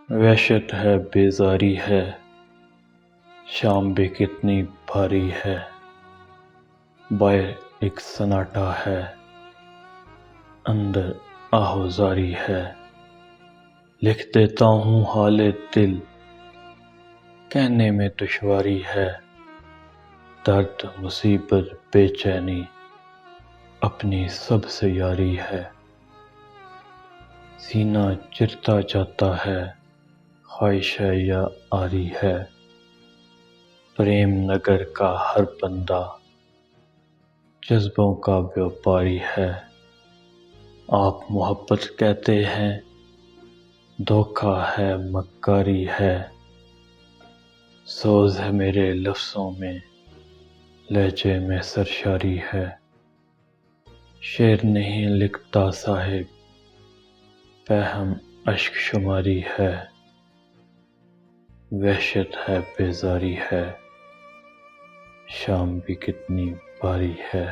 وحشت ہے بیزاری ہے، شام بھی کتنی بھاری ہے، باہر ایک سناٹا ہے، اندر آہوزاری ہے۔ لکھ دیتا ہوں حال دل، کہنے میں دشواری ہے، درد مصیبت بے چینی اپنی سب سے یاری ہے۔ سینہ چرتا جاتا ہے، خواہش ہے یا آری ہے، پریم نگر کا ہر بندہ جذبوں کا بیوپاری ہے۔ آپ محبت کہتے ہیں، دھوکہ ہے مکاری ہے، سوز ہے میرے لفظوں میں، لہجے میں سرشاری ہے۔ شعر نہیں لکھتا صاحب، پہم اشک شماری ہے، وحشت ہے بیزاری ہے، شام بھی کتنی بھاری ہے۔